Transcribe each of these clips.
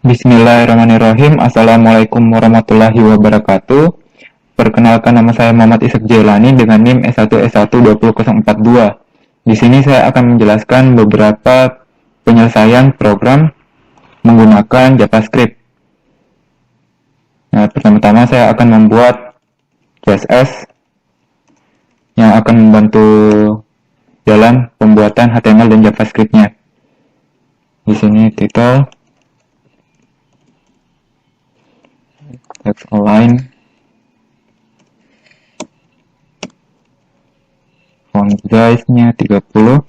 Bismillahirrahmanirrahim. Assalamualaikum warahmatullahi wabarakatuh. Perkenalkan, nama saya Muhammad Ishak Jailani dengan NIM S1S12042. Di sini saya akan menjelaskan beberapa penyelesaian program menggunakan JavaScript. Nah, pertama-tama saya akan membuat CSS yang akan membantu dalam pembuatan HTML dan JavaScript-nya. Di sini title, text align, font size-nya 30,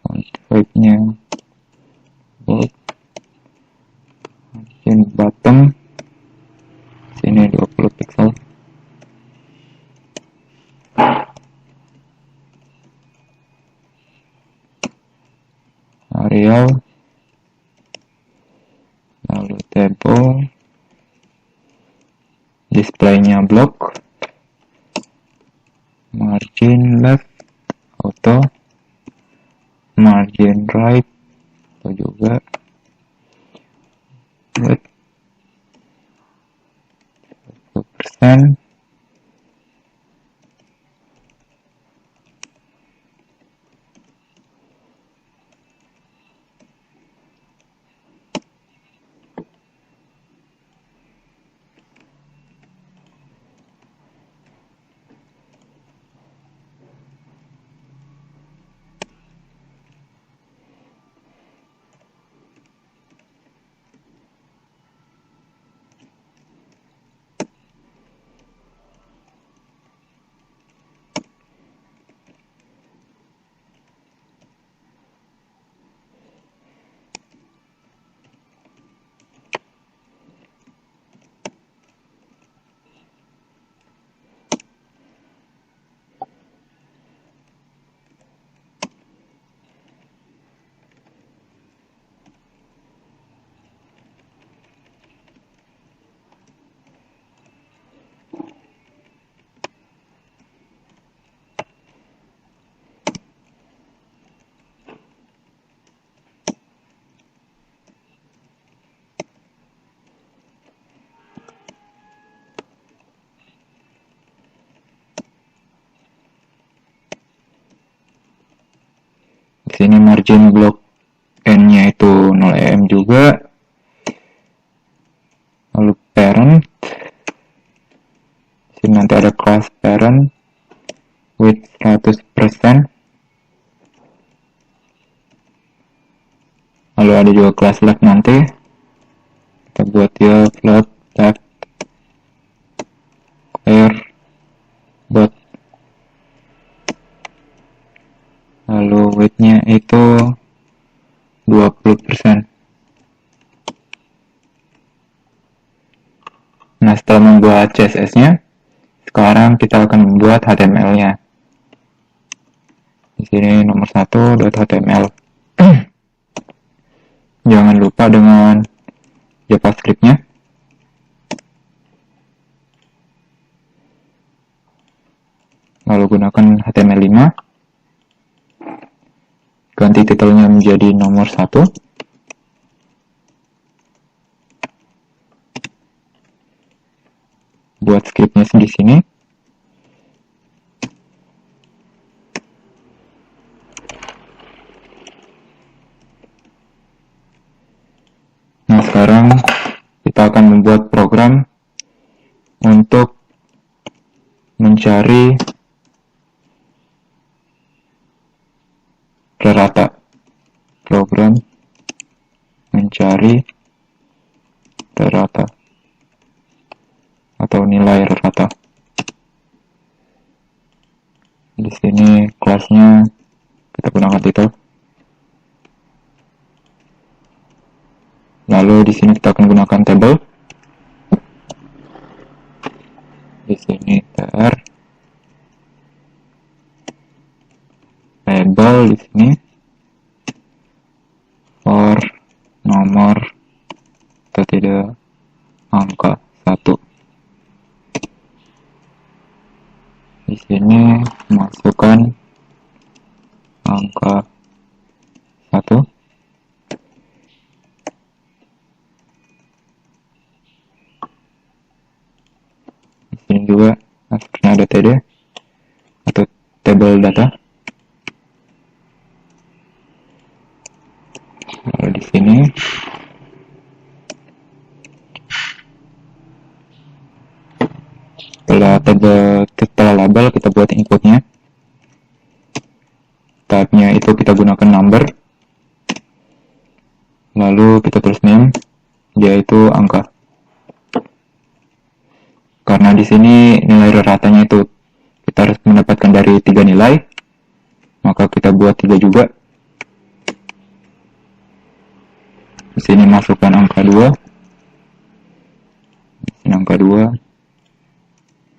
font weight-nya bold, margin bottom sini 20 pixel, Arial, lalu table, display-nya block, margin left auto, margin right atau juga width 10%, di sini margin block n-nya itu 0 em juga. Lalu parent, sini nanti ada class parent with 100%. Lalu ada juga class left, nanti kita buat dia float left clear dot, lalu width-nya itu 20%. Nah, setelah membuat CSS-nya, sekarang kita akan membuat HTML-nya. Di sini nomor 1.html. Jangan lupa dengan JavaScript-nya. Lalu gunakan HTML5. Ganti titelnya menjadi nomor 1. Buat scriptnya di sini. Nah, sekarang kita akan membuat program untuk mencari rata. Program mencari rata atau nilai rata. Di sini kelasnya kita gunakan title. Lalu di sini kita akan gunakan table. Di sini tr label, di sini for nomor atau tidak angka 1. Di sini masukkan angka 1. std atau table data. Lalu di sini setelah label kita buat inputnya. Type-nya itu kita gunakan number. Lalu kita tulis name, yaitu angka. Karena di sini nilai ratanya itu kita harus mendapatkan dari 3 nilai, maka kita buat 3 juga. Di sini masukkan angka 2. Di sini angka 2.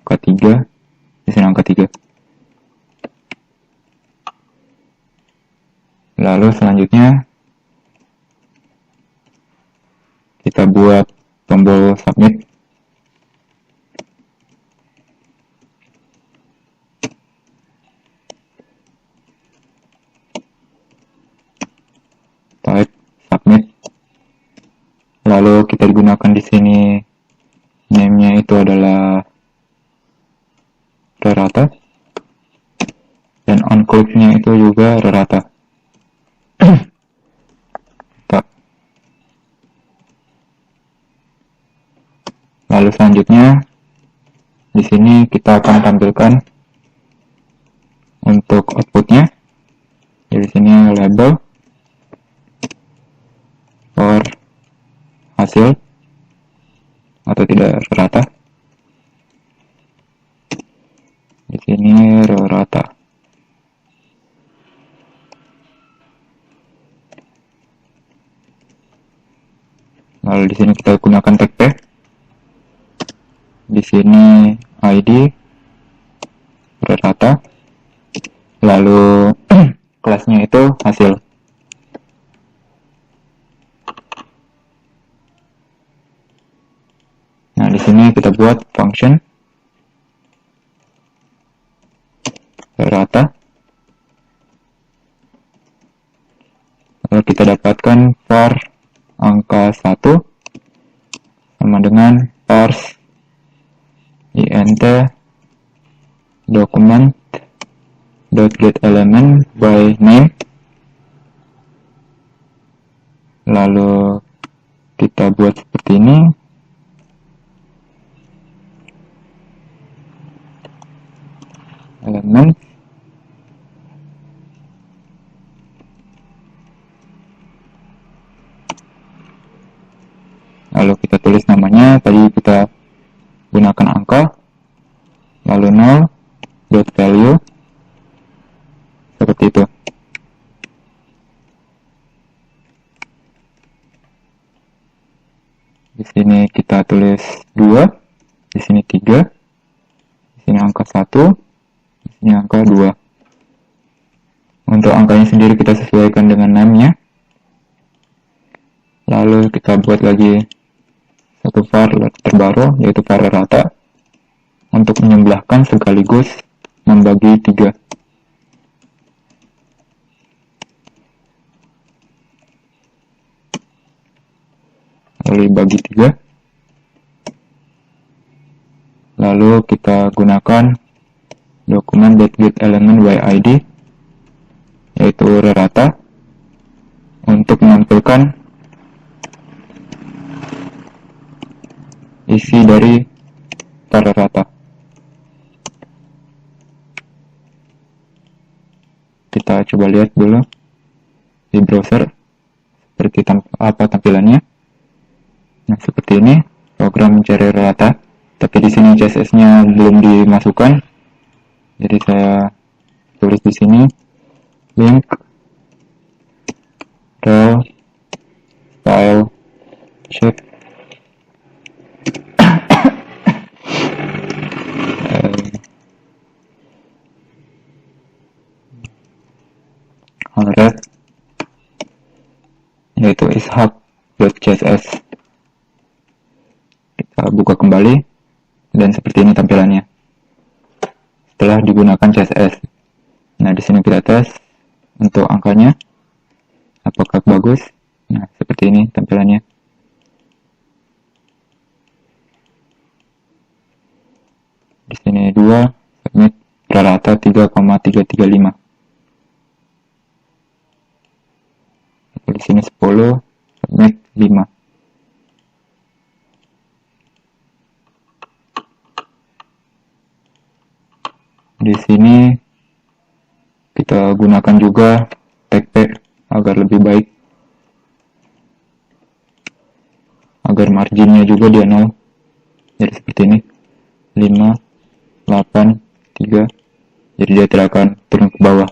Angka 3. Di sini angka 3. Lalu selanjutnya kita buat tombol submit. Type submit. Lalu kita gunakan di sini name-nya itu adalah rata dan on click-nya itu juga rata. Lalu selanjutnya di sini kita akan tampilkan untuk outputnya. Jadi sini label for hasil atau tidak rata. Di sini rata. Lalu di sini kita gunakan tag P. Di sini ID rata. Lalu kelasnya itu hasil. Nah, di sini kita buat function rata. Lalu kita dapatkan var angka 1 sama dengan parse int document get element by name. Lalu kita buat seperti ini. Element lalu kita tulis namanya, tadi kita gunakan angka, lalu 0 dot value seperti itu. Di sini kita tulis 2, di sini 3, di sini angka 1, di sini angka 2. Untuk angkanya sendiri kita sesuaikan dengan namanya. Lalu kita buat lagi satu var terbaru, yaitu var rata, untuk menyembelahkan sekaligus membagi 3. Lalu bagi 3. Lalu kita gunakan dokumen get element by ID, yaitu rata, untuk menampilkan isi dari var rata. Kita coba lihat dulu di browser seperti apa tampilannya. Nah, seperti ini program mencari rata, tapi di sini CSS-nya belum dimasukkan. Jadi saya tulis di sini link rel file check red, yaitu ishak.css. Kita buka kembali dan seperti ini tampilannya setelah digunakan CSS. Nah, di sini kita tes untuk angkanya apakah bagus. Nah, seperti ini tampilannya. Di sini 2, submit prarata 3,335. Di sini 10, submit 5. Di sini kita gunakan juga tag P agar lebih baik, agar marginnya juga dia 0. Jadi seperti ini, 5, 8, 3. Jadi dia tidak akan turun ke bawah.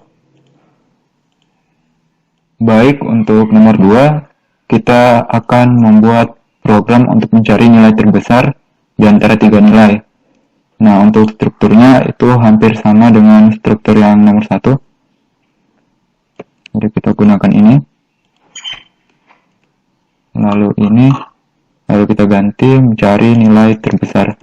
Baik, untuk nomor 2, kita akan membuat program untuk mencari nilai terbesar di antara 3 nilai. Nah, untuk strukturnya itu hampir sama dengan struktur yang nomor 1. Jadi kita gunakan ini. Lalu ini. Lalu kita ganti mencari nilai terbesar.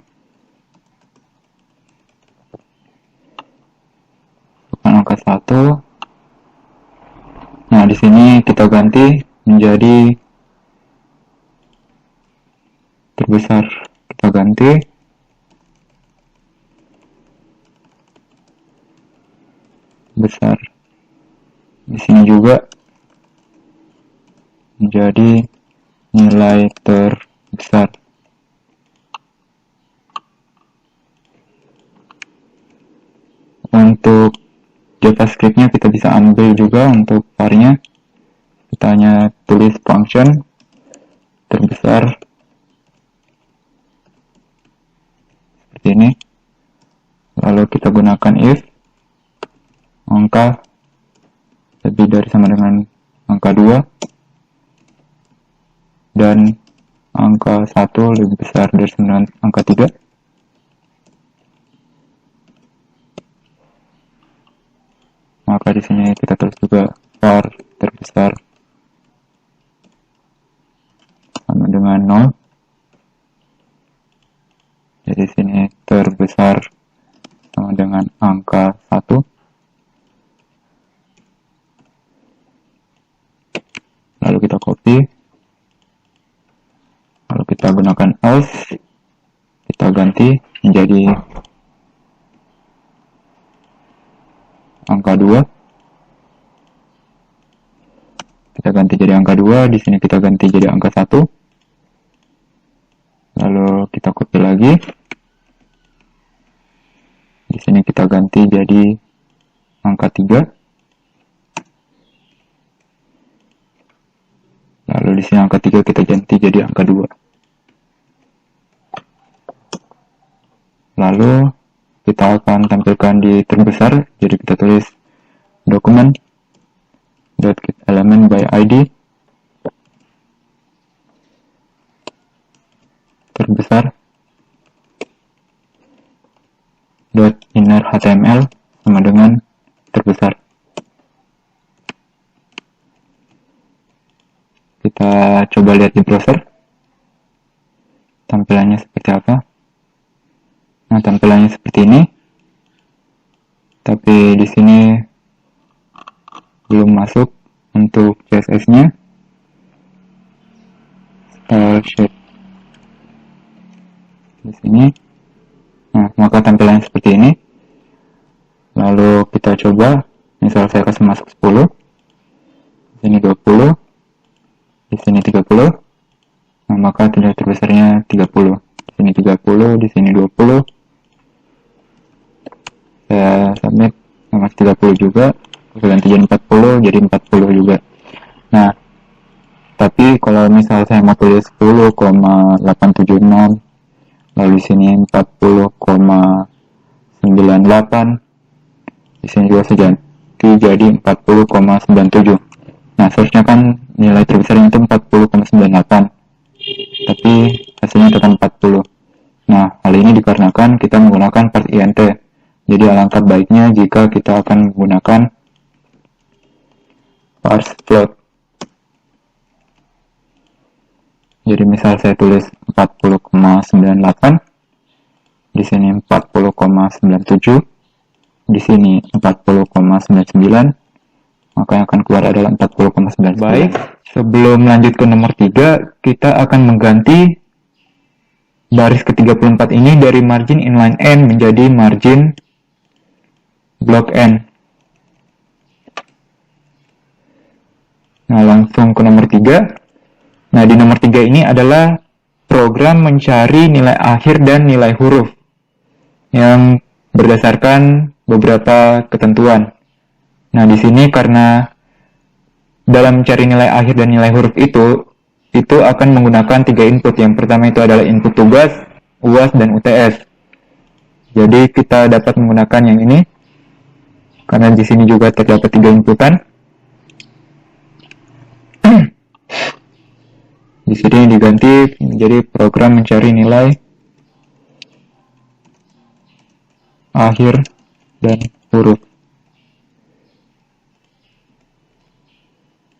Bukan angka 1. Nah, di sini kita ganti menjadi terbesar. Kita ganti. Besar. Di sini juga menjadi nilai terbesar. Untuk JavaScript-nya kita bisa ambil juga untuk var-nya. Kita hanya tulis function terbesar seperti ini. Lalu kita gunakan if angka lebih dari sama dengan angka 2 dan angka 1 lebih besar dari sama dengan angka 3. Maka di sini kita tulis juga var terbesar sama dengan 0. Jadi di sini terbesar sama dengan angka 1. Lalu kita copy. Lalu kita gunakan else. Kita ganti menjadi angka 2. Kita ganti jadi angka 2. Di sini kita ganti jadi angka 1. Lalu kita copy lagi. Di sini kita ganti jadi angka 3. Lalu di sini angka 3 kita ganti jadi angka 2. Lalu kita akan tampilkan di terbesar. Jadi kita tulis document .get element by id terbesar .inner html sama dengan terbesar. Kita coba lihat di browser tampilannya seperti apa. Nah, tampilannya seperti ini, tapi di sini belum masuk untuk CSS-nya. Style sheet di sini. Nah, maka tampilannya seperti ini. Lalu kita coba, misal saya kasih masuk 10, di sini 20, di sini 30. Nah, maka nilai terbesarnya 30. Di sini 30, di sini 20. Saya submit sama 30 juga. Saya ganti jadi 40, jadi 40 juga. Nah, tapi kalau misal saya mau tulis 10,876, lalu di sini 40,98, di sini juga saya ganti jadi 40,97. Nah, seharusnya kan nilai terbesarnya itu 40,98, tapi hasilnya tetap 40. Nah, hal ini dikarenakan kita menggunakan part int. Jadi alangkah baiknya jika kita akan menggunakan parse float. Jadi misal saya tulis 40,98, di sini 40,97, di sini 40,99, maka yang akan keluar adalah 40,99. Baik, sebelum lanjut ke nomor 3, kita akan mengganti baris ke-34 ini dari margin inline n menjadi margin blok N. Nah, langsung ke nomor 3. Nah, di nomor 3 ini adalah program mencari nilai akhir dan nilai huruf yang berdasarkan beberapa ketentuan. Nah, di sini karena dalam mencari nilai akhir dan nilai huruf itu akan menggunakan 3 input. Yang pertama itu adalah input tugas, UAS, dan UTS. Jadi kita dapat menggunakan yang ini karena di sini juga terdapat 3 inputan. Di sini diganti menjadi program mencari nilai akhir dan huruf.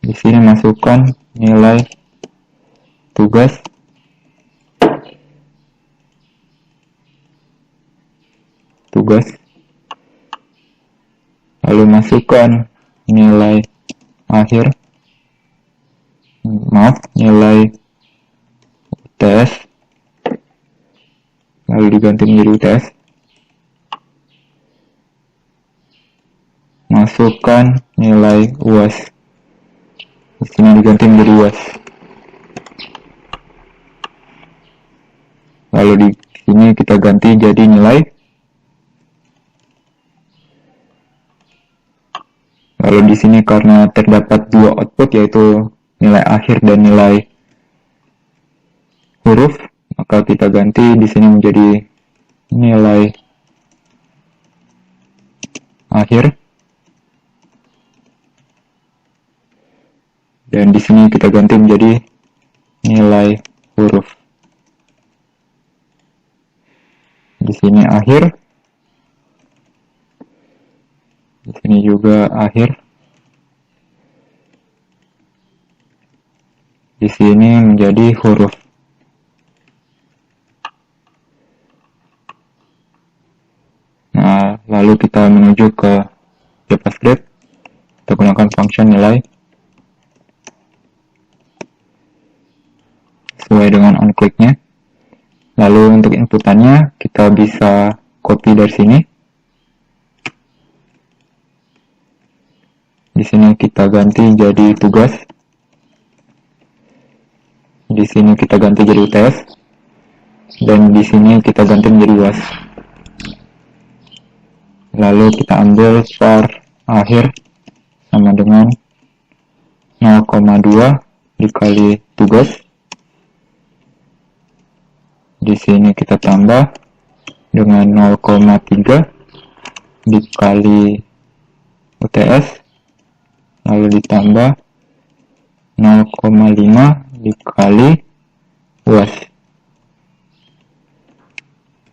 Di sini masukkan nilai tugas, lalu masukkan nilai akhir, nilai UTS, lalu diganti menjadi UTS, masukkan nilai UAS, di sini diganti menjadi UAS, lalu di sini kita ganti jadi nilai, lalu di sini karena terdapat 2 output yaitu nilai akhir dan nilai huruf, maka kita ganti di sini menjadi nilai akhir, dan di sini kita ganti menjadi nilai huruf. Di sini akhir, di sini juga akhir, di sini menjadi huruf. Nah, lalu kita menuju ke JavaScript. Kita gunakan function nilai sesuai dengan onClick-nya. Lalu untuk inputannya kita bisa copy dari sini. Di sini kita ganti jadi tugas. Di sini kita ganti jadi UTS. Dan di sini kita ganti menjadi UAS. Lalu kita ambil var akhir sama dengan 0,2 dikali tugas. Di sini kita tambah dengan 0,3 dikali UTS, lalu ditambah 0,5 dikali UAS.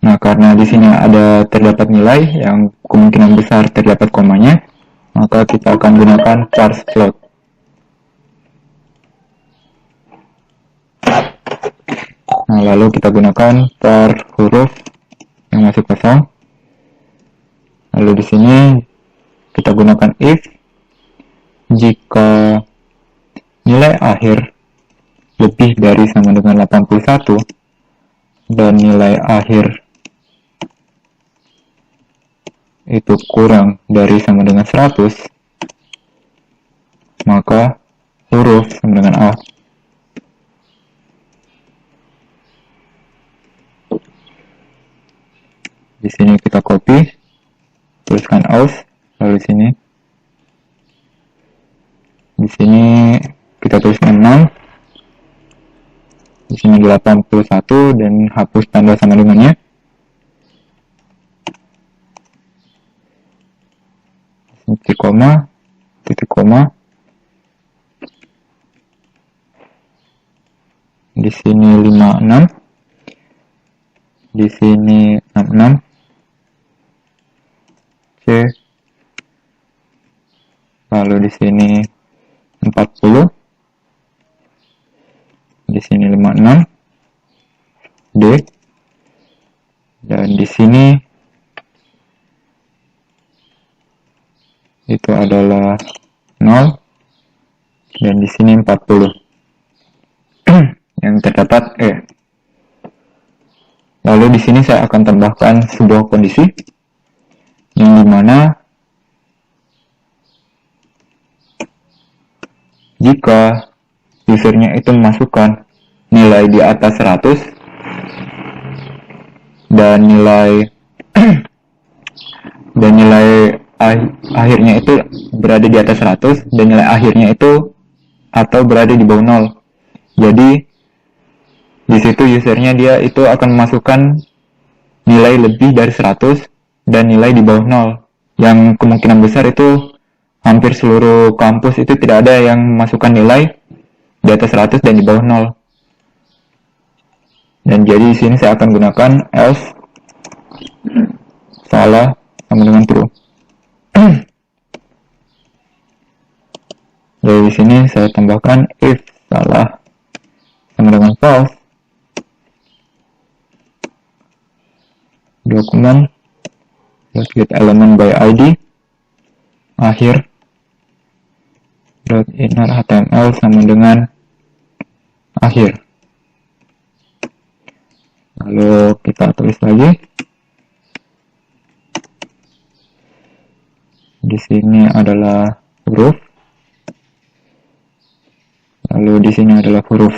Nah, karena di sini ada terdapat nilai yang kemungkinan besar terdapat komanya, maka kita akan gunakan parse float. Nah, lalu kita gunakan var huruf yang masih kosong. Lalu di sini kita gunakan if jika nilai akhir lebih dari sama dengan 81 dan nilai akhir itu kurang dari sama dengan 100, maka huruf sama dengan A. Di sini kita copy, tuliskan aus, lalu di sini kita tuliskan 6, di sini 81 dan hapus tanda sama dengannya. Titik koma, di sini 56, di sini 66, C, lalu di sini 40, di sini 56, D, dan di sini itu adalah 0, dan di sini 40 yang terdapat E. Lalu di sini saya akan tambahkan sebuah kondisi yang dimana Jika usernya itu memasukkan nilai di atas 100 dan nilai akhirnya itu berada di atas 100 dan nilai akhirnya itu atau berada di bawah 0. Jadi di situ usernya dia itu akan memasukkan nilai lebih dari 100 dan nilai di bawah 0. Yang kemungkinan besar itu hampir seluruh kampus itu tidak ada yang memasukkan nilai di atas 100 dan di bawah 0. Dan jadi di sini saya akan gunakan else salah sama dengan true. Jadi di sini saya tambahkan if salah sama dengan false. Dokumen get element by id akhir inner html sama dengan akhir. Lalu kita tulis lagi. Di sini adalah huruf. Lalu di sini adalah huruf.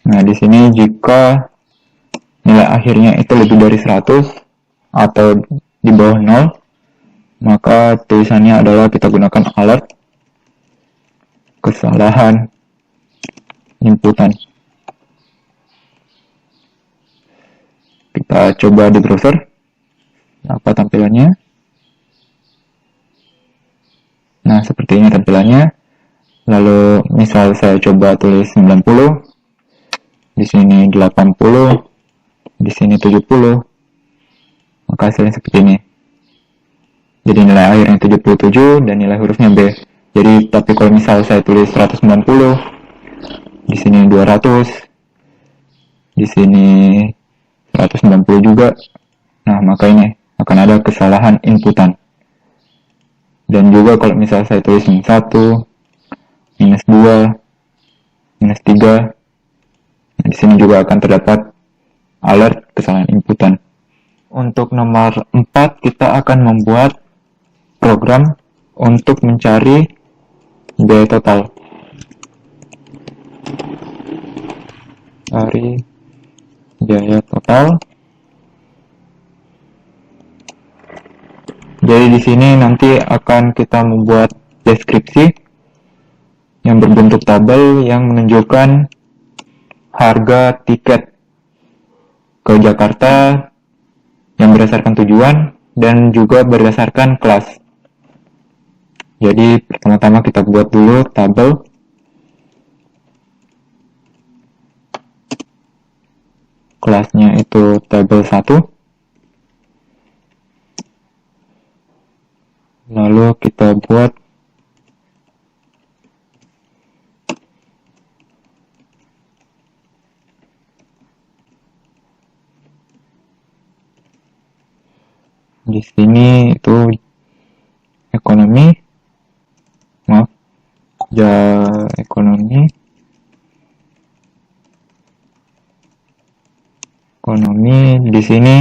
Nah, di sini jika nilai akhirnya itu lebih dari 100 atau di bawah 0, maka tulisannya adalah kita gunakan alert kesalahan inputan. Kita coba di browser apa tampilannya. Nah, seperti ini tampilannya. Lalu misal saya coba tulis 90, di sini 80, di sini 70, maka hasilnya seperti ini. Jadi nilai akhirnya 77 dan nilai hurufnya B. Jadi tapi kalau misal saya tulis 190, di sini 200, di sini 190 juga, nah maka ini akan ada kesalahan inputan. Dan juga kalau misal saya tulis -1, -2, -3, nah, di sini juga akan terdapat alert kesalahan inputan. Untuk nomor 4 kita akan membuat program untuk mencari biaya total. Cari biaya total. Jadi di sini nanti akan kita membuat deskripsi yang berbentuk tabel yang menunjukkan harga tiket ke Jakarta yang berdasarkan tujuan dan juga berdasarkan kelas. Jadi pertama-tama kita buat dulu tabel. Kelasnya itu tabel 1. Lalu kita buat di sini itu ekonomi, ekonomi di sini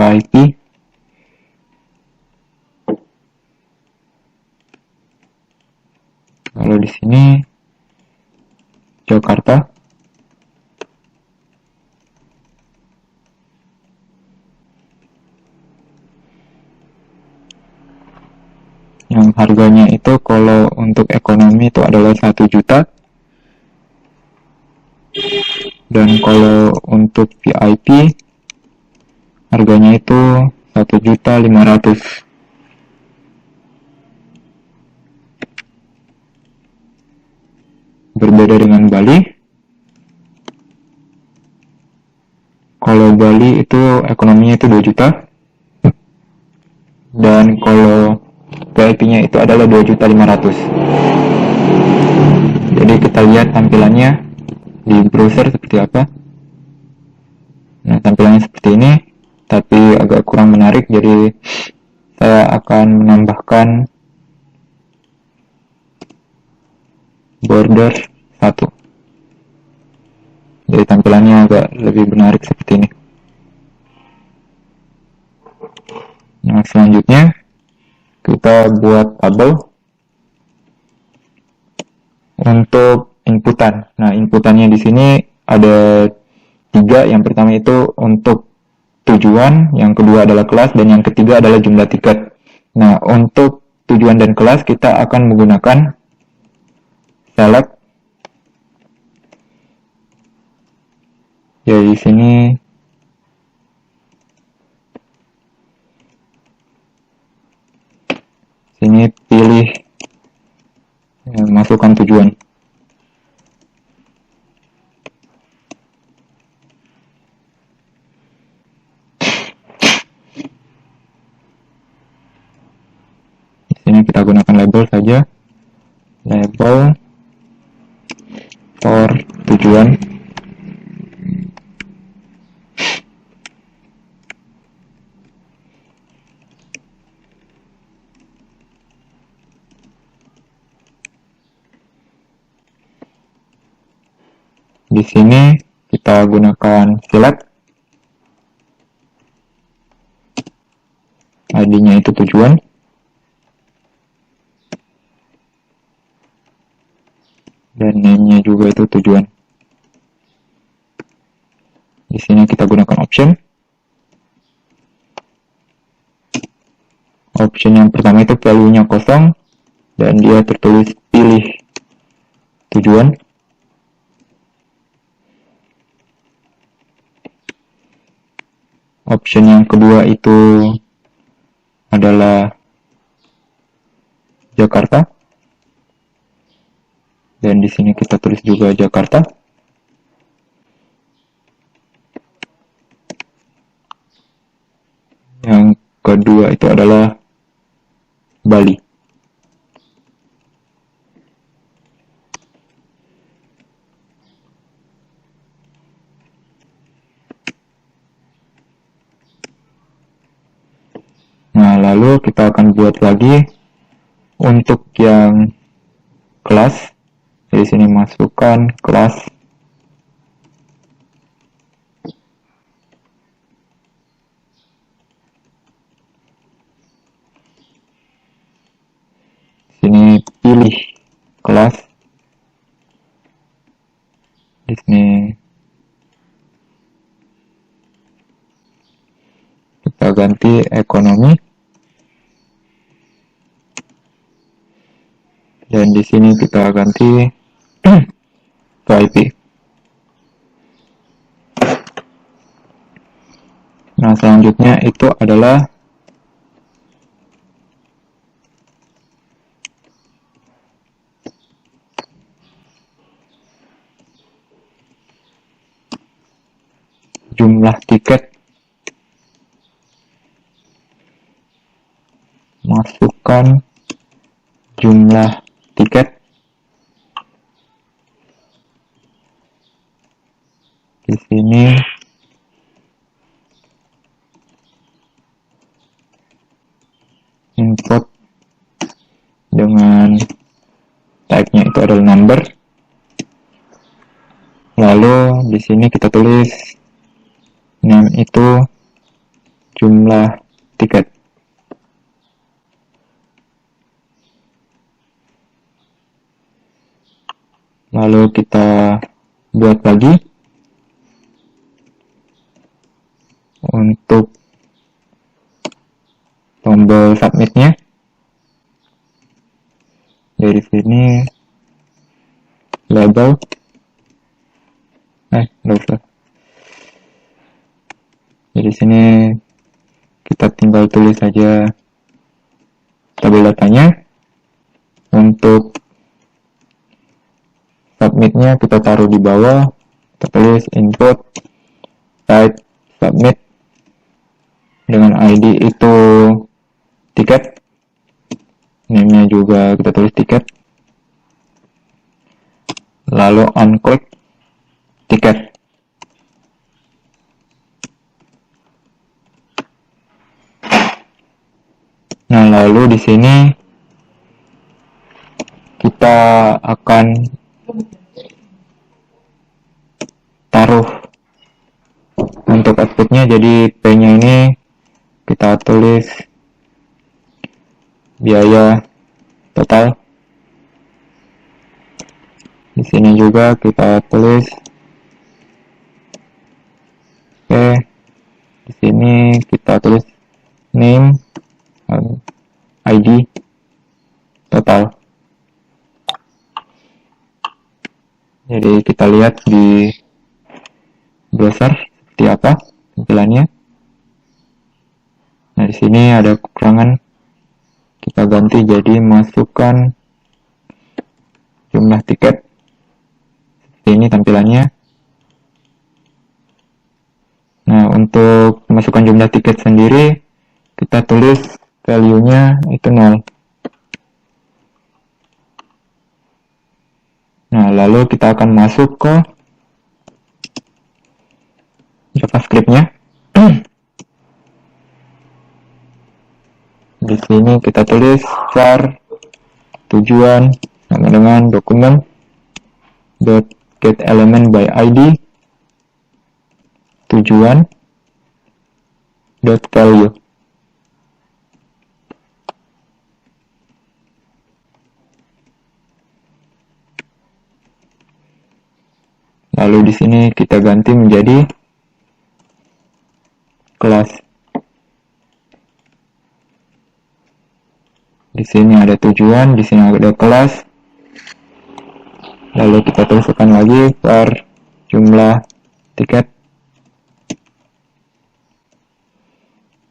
VIP, lalu di sini Jakarta, yang harganya itu kalau untuk ekonomi itu adalah 1 juta, dan kalau untuk VIP harganya itu 1.500.000. Berbeda dengan Bali. Kalau Bali itu ekonominya itu 2 juta. Dan kalau VIP-nya itu adalah 2.500.000. Jadi kita lihat tampilannya di browser seperti apa. Nah, tampilannya seperti ini, tapi agak kurang menarik, jadi saya akan menambahkan border 1. Jadi tampilannya agak lebih menarik seperti ini. Nah, selanjutnya kita buat tabel untuk inputan. Nah, inputannya di sini ada 3. Yang pertama itu untuk tujuan, yang kedua adalah kelas, dan yang ketiga adalah jumlah tiket. Nah, untuk tujuan dan kelas kita akan menggunakan select. Jadi di sini pilih masukkan tujuan. Di sini kita gunakan label saja, label for tujuan. Di sini kita gunakan select, ID-nya itu tujuan, dan name-nya juga itu tujuan. Di sini kita gunakan option. Option yang pertama itu value-nya kosong dan dia tertulis pilih tujuan. Option yang kedua itu adalah Jakarta. Dan di sini kita tulis juga Jakarta. Yang kedua itu adalah Bali. Nah, lalu kita akan buat lagi untuk yang kelas. Di sini masukkan kelas. Sini pilih kelas. Di sini kita ganti ekonomi. Dan di sini kita ganti VIP. Nah, selanjutnya itu adalah jumlah tiket. Masukkan jumlah tiket. Di sini input dengan type-nya itu adalah number. Lalu di sini kita tulis name itu jumlah tiket. Lalu kita buat lagi untuk tombol submitnya. Dari sini label, nggak usah. Jadi sini kita tinggal tulis saja tabel datanya. Untuk submitnya kita taruh di bawah, kita tulis input type submit dengan ID itu tiket, name-nya juga kita tulis tiket, lalu on click tiket. Nah, lalu di sini kita akan taruh gantinya, jadi P-nya ini kita tulis biaya total. Di sini juga kita tulis P. Di sini kita tulis name, ID, total. Jadi kita lihat di browser seperti apa tampilannya. Nah, di sini ada kekurangan. Kita ganti jadi masukkan jumlah tiket. Seperti ini tampilannya. Nah, untuk masukkan jumlah tiket sendiri, kita tulis value-nya itu 0. Nah, lalu kita akan masuk ke JavaScript-nya. Di sini kita tulis var tujuan sama dengan dokumen .getElement by ID tujuan .value. Lalu di sini kita ganti menjadi kelas. Di sini ada tujuan, di sini ada kelas. Lalu kita tuliskan lagi var jumlah tiket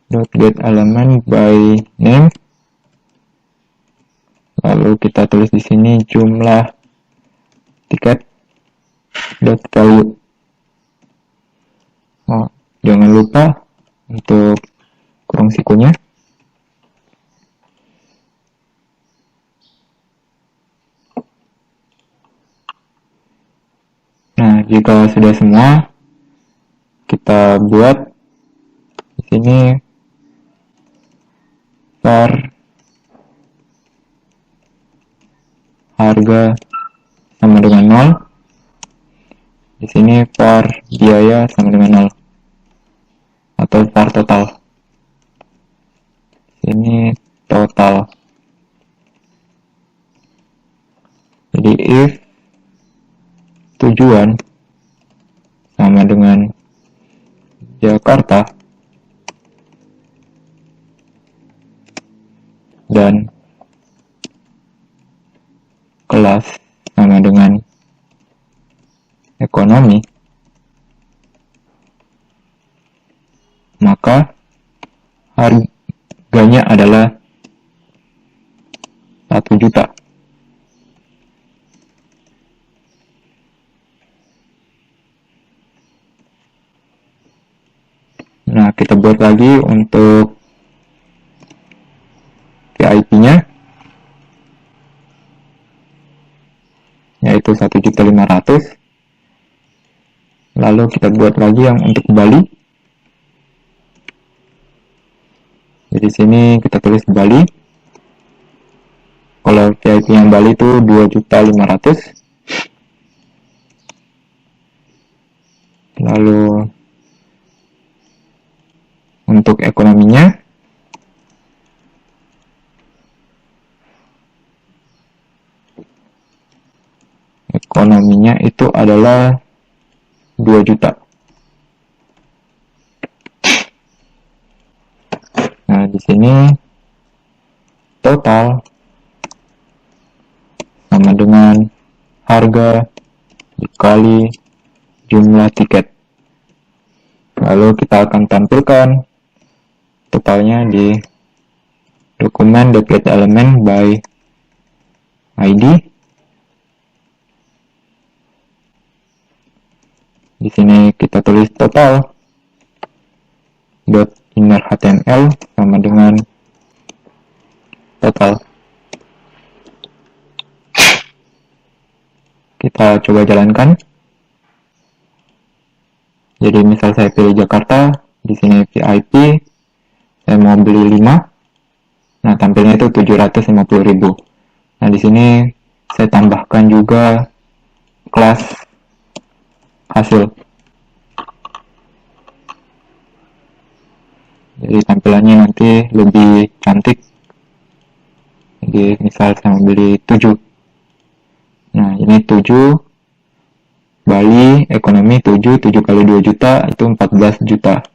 .getElement by name. Lalu kita tulis di sini jumlah tiket .value. Oh, jangan lupa untuk kurung sikunya. Nah, jika sudah semua, kita buat di sini var harga sama dengan 0. Di sini var biaya sama dengan 0 atau var total. Ini total. Jadi if tujuan sama dengan Jakarta dan kelas sama dengan ekonomi, maka harganya adalah 1 juta. Nah, kita buat lagi untuk VIP-nya, yaitu 1.500.000. Lalu kita buat lagi yang untuk Bali. Jadi sini kita tulis Bali. Kalau VIP yang Bali itu 2.500.000. Lalu untuk ekonominya, itu adalah 2 juta. Nah, di sini total sama dengan harga dikali jumlah tiket. Lalu kita akan tampilkan totalnya di dokumen .getElement by ID. Di sini kita tulis total .innerHTML sama dengan total. Kita coba jalankan. Jadi misal saya pilih Jakarta, di sini VIP, saya mau beli 5. Nah, tampilnya itu 750.000. Nah, di sini saya tambahkan juga kelas hasil. jadi tampilannya nanti lebih cantik. Jadi misal saya beli 7. Nah, ini 7 Bali ekonomi 7 kali 2 juta itu 14 juta.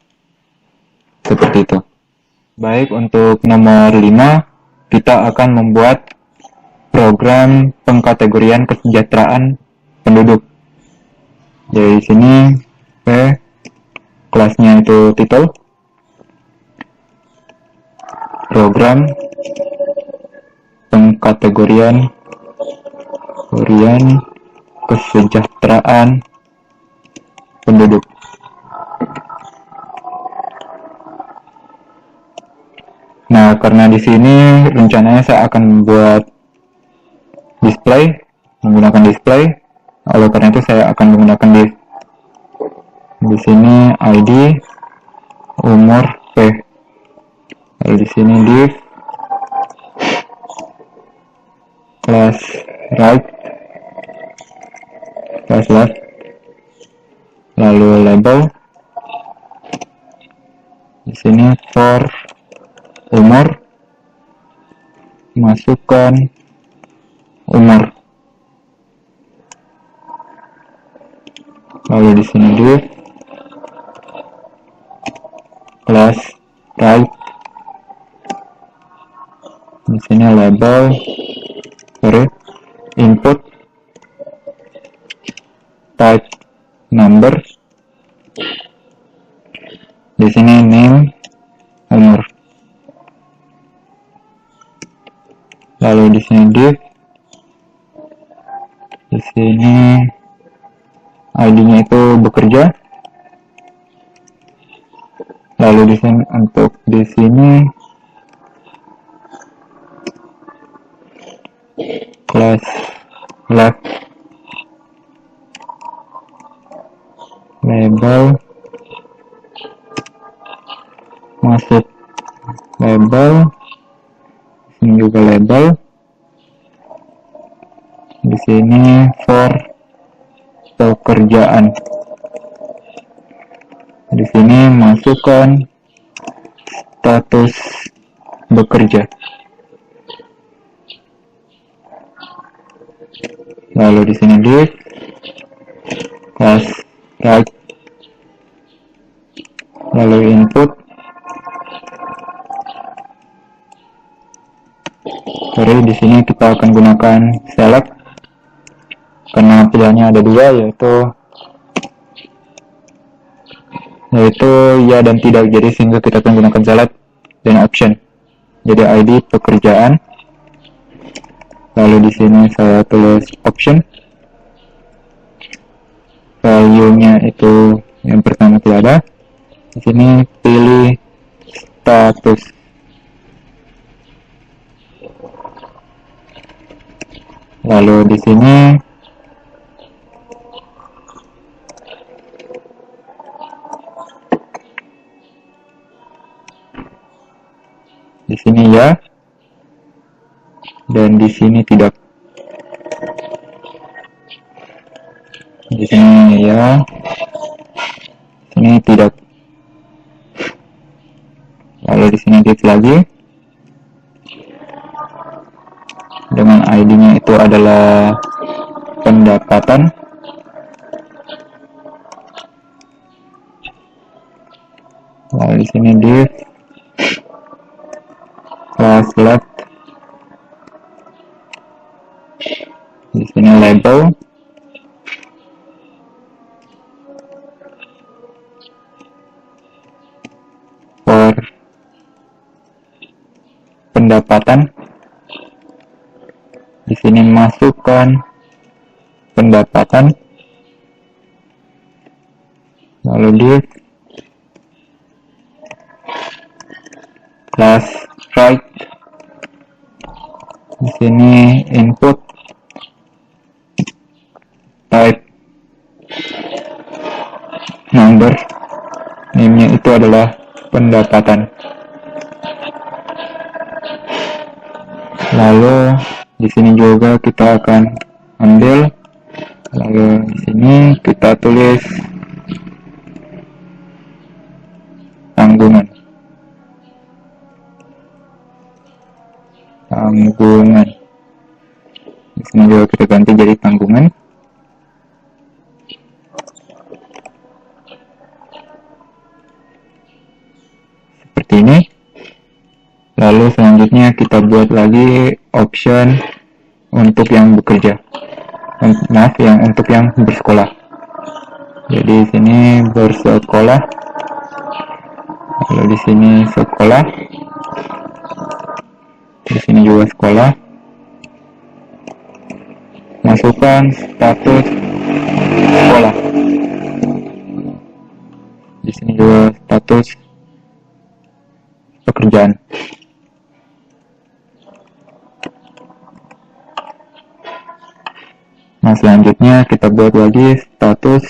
Seperti itu. Baik, untuk nomor 5 kita akan membuat program pengkategorian kesejahteraan penduduk. Jadi sini kelasnya itu title, program pengkategorian kesejahteraan penduduk. Nah, karena di sini rencananya saya akan membuat menggunakan display. Oleh karena itu saya akan menggunakan div. Di sini ID, umur, Lalu di sini div, class right, class left, lalu label. Di sini for umur, masukkan umur. Lalu di sini div, class right, di sini label, input, type number, di sini name, umur. Lalu di sini div, di sini ID-nya itu bekerja. Lalu di sini untuk di sini class left, label, masuk label, ini juga label. Di sini for pekerjaan. Di sini masukkan status bekerja. Lalu di sini div, class right, lalu input, di sini kita akan gunakan select karena pilihannya ada dua, yaitu ya dan tidak, jadi sehingga kita akan gunakan select dan option. Jadi ID pekerjaan, lalu di sini saya tulis option, value-nya itu yang pertama tidak ada. Di sini pilih status, lalu di sini ya, dan di sini tidak. Di sini ya, ini tidak. Lalu di sini div lagi dengan ID-nya itu adalah pendapatan. Lalu di sini div, class left, di sini label, for pendapatan. Di sini masukkan pendapatan, lalu div, class right, di sini input, type number, name-nya itu adalah pendapatan. Lalu di sini juga kita akan ambil, lalu di sini kita tulis tanggungan. tanggungan. Di sini juga kita ganti jadi tanggungan. Seperti ini. Lalu selanjutnya kita buat lagi option untuk yang bekerja. Maaf, yang untuk yang bersekolah. Jadi di sini bersekolah. Lalu di sini sekolah. Di sini juga sekolah. Masukkan status sekolah. Di sini juga status pekerjaan. Nah, selanjutnya kita buat lagi status.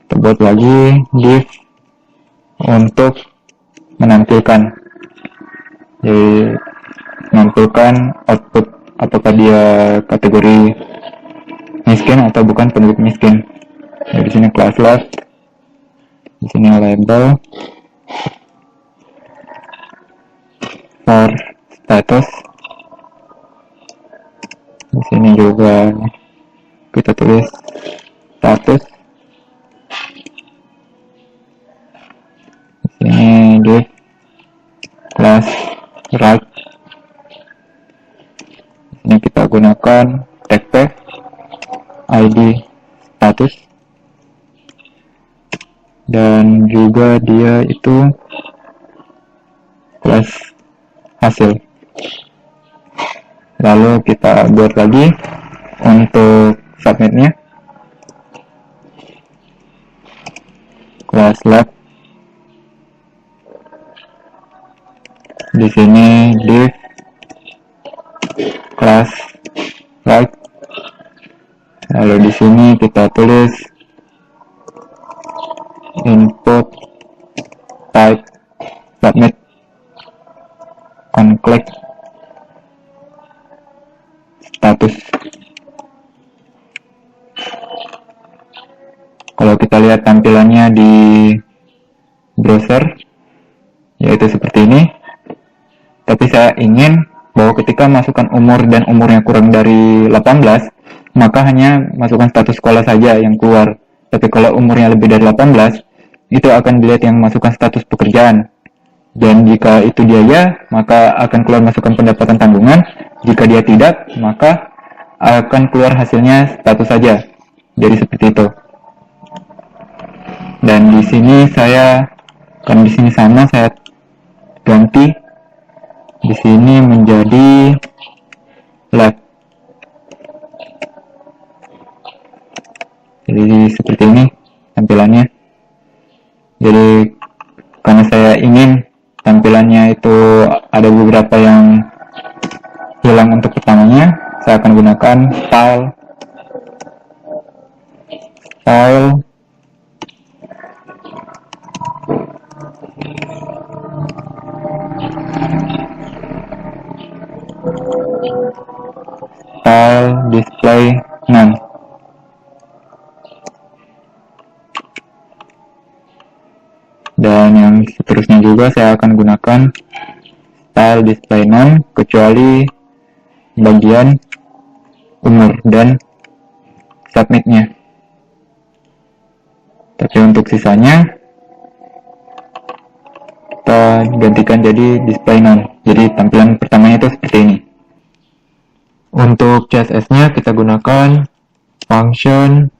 Kita buat lagi div untuk menampilkan. Jadi menampilkan output apakah dia kategori miskin atau bukan penduduk miskin. Jadi di sini class left, di sini label for status. Di sini juga kita tulis status. Di sini div class right. Di sini kita gunakan tag path ID status, dan juga dia itu kelas hasil. Lalu kita buat lagi untuk submitnya, class lab. Di sini div class right. Lalu di sini kita tulis input type submit on click status. Kalau kita lihat tampilannya di browser, yaitu seperti ini. Tapi saya ingin bahwa ketika masukkan umur dan umurnya kurang dari 18, maka hanya masukkan status sekolah saja yang keluar. Tapi kalau umurnya lebih dari 18, itu akan dilihat yang masukkan status pekerjaan. Dan jika itu dia ya, maka akan keluar masukkan pendapatan tanggungan. Jika dia tidak, maka akan keluar hasilnya status saja. Jadi seperti itu. Dan di sini saya, kan di sini sama, saya ganti di sini menjadi lab. Jadi seperti ini tampilannya. Jadi karena saya ingin tampilannya itu ada beberapa yang hilang untuk pertamanya, saya akan gunakan file display none. Dan yang seterusnya juga saya akan gunakan style display none kecuali bagian umur dan submitnya. Tapi untuk sisanya kita gantikan jadi display none. Jadi tampilan pertamanya itu seperti ini. Untuk CSS-nya kita gunakan function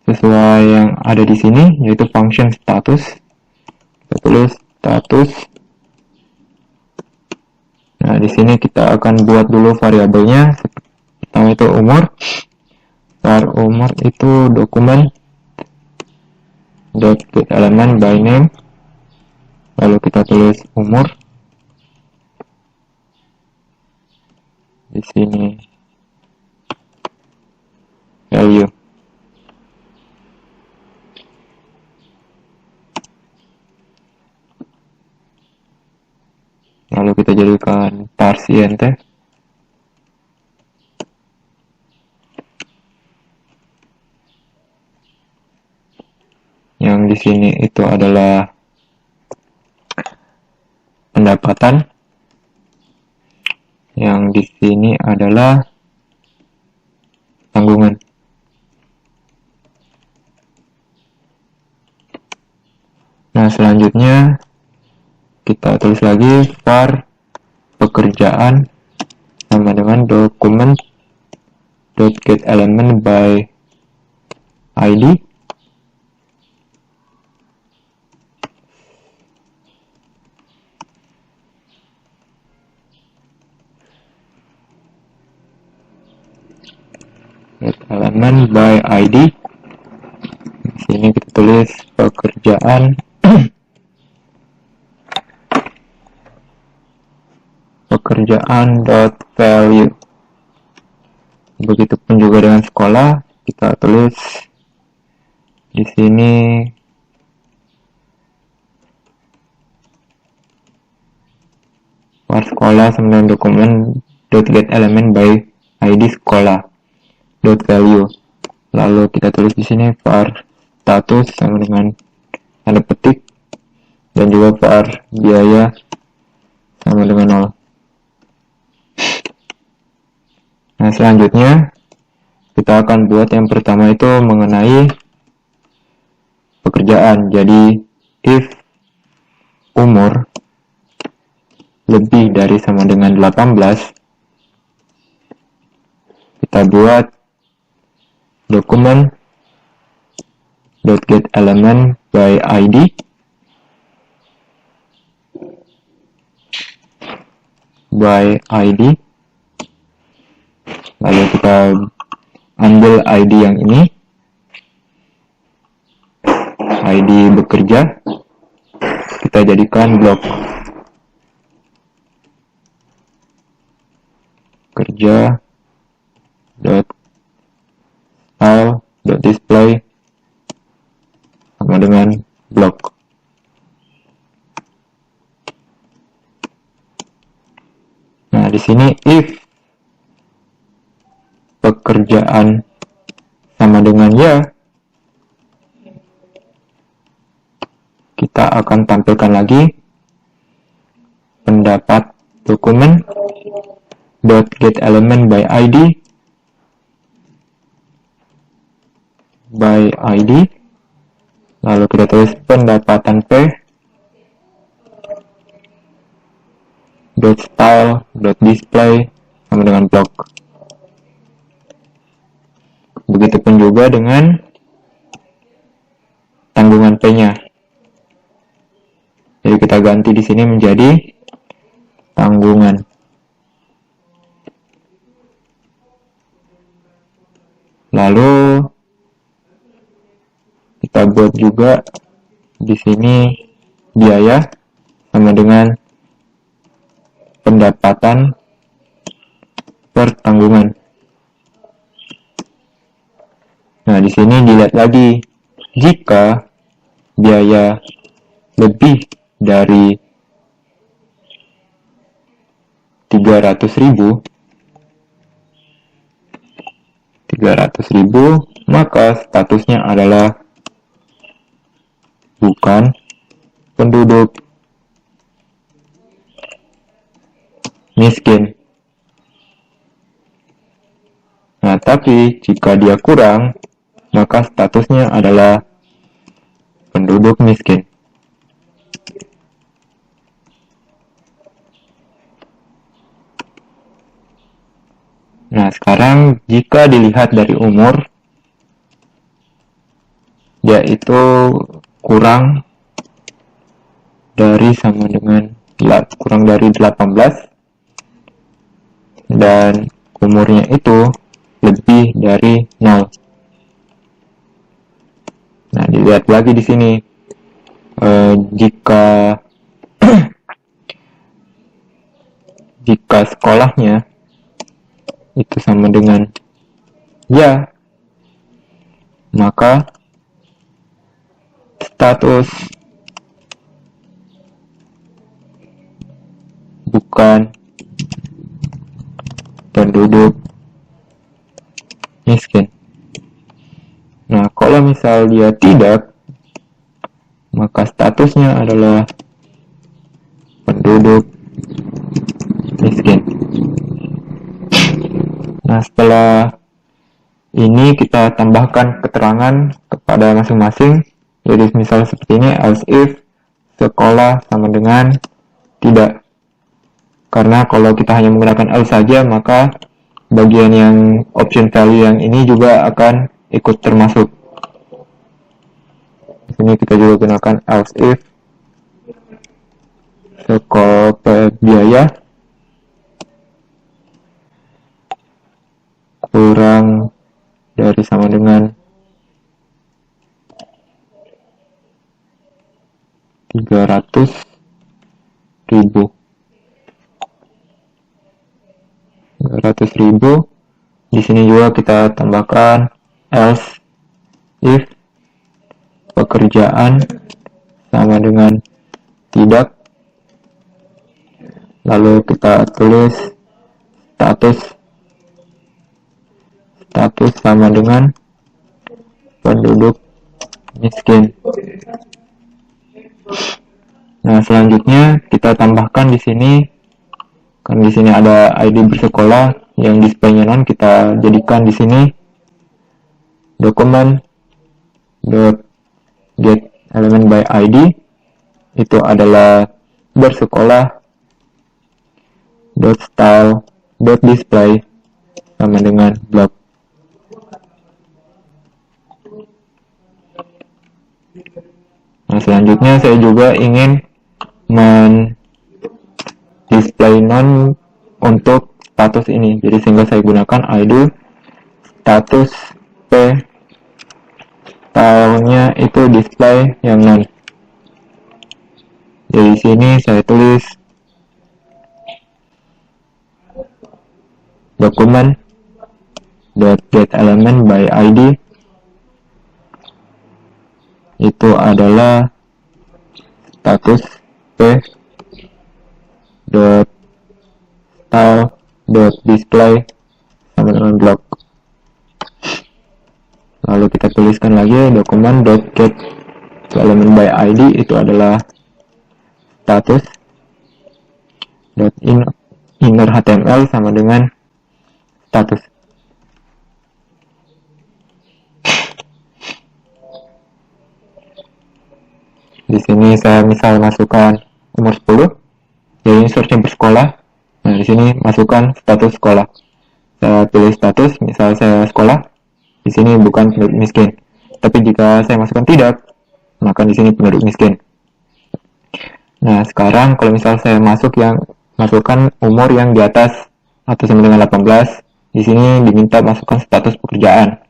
sesuai yang ada di sini, yaitu function status. Kita tulis status. Nah, di sini kita akan buat dulu variabelnya. Pertama itu umur. Var umur itu dokumen dot get element by name. Lalu kita tulis umur. Di sini value. Lalu kita jadikan parse int. Yang di sini itu adalah pendapatan. Yang di sini adalah tanggungan. Nah, selanjutnya kita tulis lagi var pekerjaan sama dengan dokumen get element by id get element by id. Di sini kita tulis pekerjaan value. Begitupun juga dengan sekolah, kita tulis di sini var sekolah sama dengan dokumen get element by id sekolah value. Lalu kita tulis di sini var status sama dengan tanda petik, dan juga var biaya sama dengan 0. Nah, selanjutnya kita akan buat yang pertama itu mengenai pekerjaan. Jadi if umur lebih dari sama dengan 18, kita buat dokumen get element by id lalu kita ambil id yang ini, id bekerja, kita jadikan blok kerja style.display sama dengan blok. Nah, di sini if pekerjaan sama dengan ya, kita akan tampilkan lagi pendapat dokumen get element by id lalu kita tulis pendapatan p style.display sama dengan blok. Begitupun juga dengan tanggungan P-nya. Jadi kita ganti di sini menjadi tanggungan. Lalu kita buat juga di sini biaya sama dengan pendapatan per tanggungan. Nah, di sini dilihat lagi, jika biaya lebih dari 300.000, maka statusnya adalah bukan penduduk miskin. Nah, tapi jika dia kurang, maka statusnya adalah penduduk miskin. Nah, sekarang jika dilihat dari umur, dia itu kurang dari 18 dan umurnya itu lebih dari 0. Nah, dilihat lagi di sini, jika sekolahnya itu sama dengan ya, maka status bukan penduduk miskin. Nah, kalau misal dia tidak, maka statusnya adalah penduduk miskin. Nah, setelah ini kita tambahkan keterangan kepada masing-masing, jadi misal seperti ini, else if sekolah sama dengan tidak. Karena kalau kita hanya menggunakan else saja, maka bagian yang option value yang ini juga akan ikut termasuk. Di sini kita juga gunakan else if sekolah biaya kurang dari sama dengan 300.000. 300.000. Di sini juga kita tambahkan else if pekerjaan sama dengan tidak. Lalu kita tulis status sama dengan penduduk miskin. Nah, selanjutnya kita tambahkan di sini, kan di sini ada ID bersekolah yang display-nya non, kita jadikan di sini dokumen get element by ID itu adalah bersekolah style display sama dengan blog. Nah, selanjutnya saya juga ingin display non untuk status ini, jadi sehingga saya gunakan ID status p stylenya itu display yang non. Jadi sini saya tulis dokumen get element by ID itu adalah status p style display sama dengan blog. Lalu kita tuliskan lagi dokumen get element by ID itu adalah status inner HTML sama dengan status. Di sini saya misal masukkan umur 10, jadi ini searchnya bersekolah. Nah, di sini masukkan status sekolah. Saya pilih status, misal saya sekolah. Di sini bukan penduduk miskin. Tapi jika saya masukkan tidak, maka di sini penduduk miskin. Nah, sekarang kalau misal saya masukkan umur yang di atas atau sama dengan 18, di sini diminta masukkan status pekerjaan.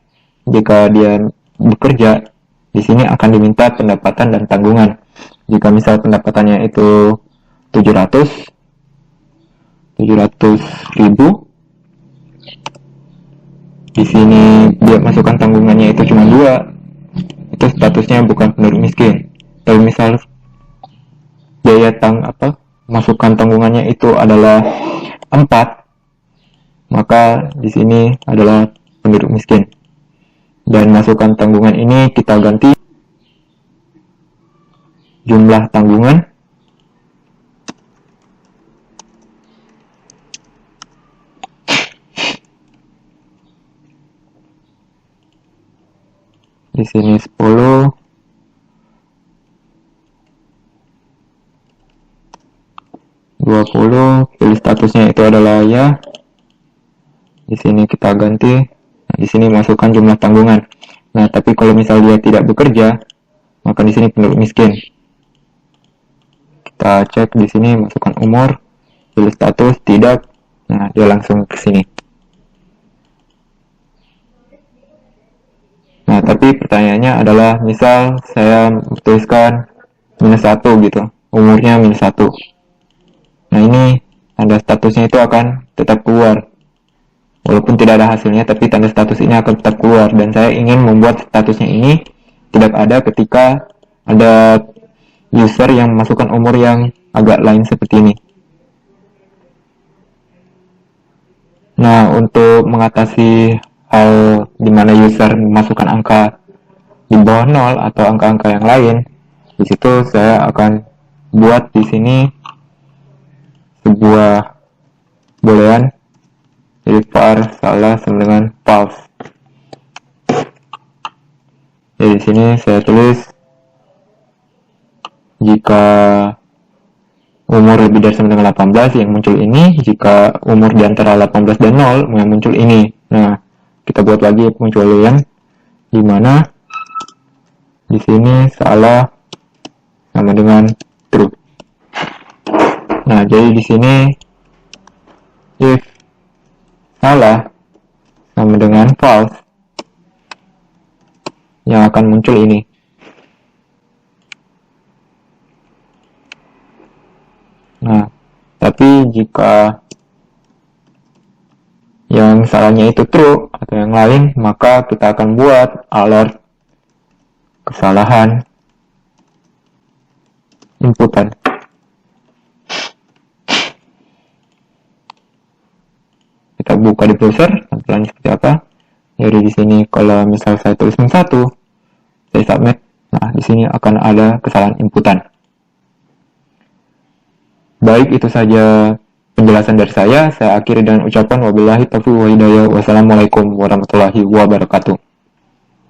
Jika dia bekerja, di sini akan diminta pendapatan dan tanggungan. Jika misal pendapatannya itu 700.000, di sini dia masukkan tanggungannya itu cuma 2, itu statusnya bukan penduduk miskin. Tapi misal biaya masukkan tanggungannya itu adalah 4, maka di sini adalah penduduk miskin. Dan masukkan tanggungan ini kita ganti jumlah tanggungan di sini 10, 20, pilih statusnya itu adalah ya. Di sini kita ganti. Nah, di sini masukkan jumlah tanggungan. Nah, tapi kalau misal dia tidak bekerja, maka di sini penduduk miskin. Kita cek di sini, masukkan umur, pilih status, tidak. Nah, dia langsung ke sini. Nah, tapi pertanyaannya adalah, misal saya tuliskan -1 gitu, umurnya -1. Nah, ini tanda statusnya itu akan tetap keluar. Walaupun tidak ada hasilnya, tapi tanda status ini akan tetap keluar. Dan saya ingin membuat statusnya ini tidak ada ketika ada user yang memasukkan umur yang agak lain seperti ini. Nah, untuk mengatasi hal di mana user memasukkan angka di bawah 0 atau angka-angka yang lain, di situ saya akan buat di sini sebuah boolean Jadi var salah sama dengan false. Jadi di sini saya tulis jika umur lebih dari sama dengan 18 yang muncul ini, jika umur di antara 18 dan 0 yang muncul ini. Nah, kita buat lagi pengecualian di mana di sini salah sama dengan true. Nah, jadi di sini if salah sama dengan false, yang akan muncul ini. Nah, tapi jika yang salahnya itu true atau yang lain, maka kita akan buat alert kesalahan inputan. Kita buka di browser, tampilannya seperti apa. Jadi di sini kalau misal saya tulis 1, saya submit. Nah, di sini akan ada kesalahan inputan. Baik, itu saja penjelasan dari saya. Saya akhiri dengan ucapan wabillahi taufiq wal hidayah. Wassalamualaikum warahmatullahi wabarakatuh.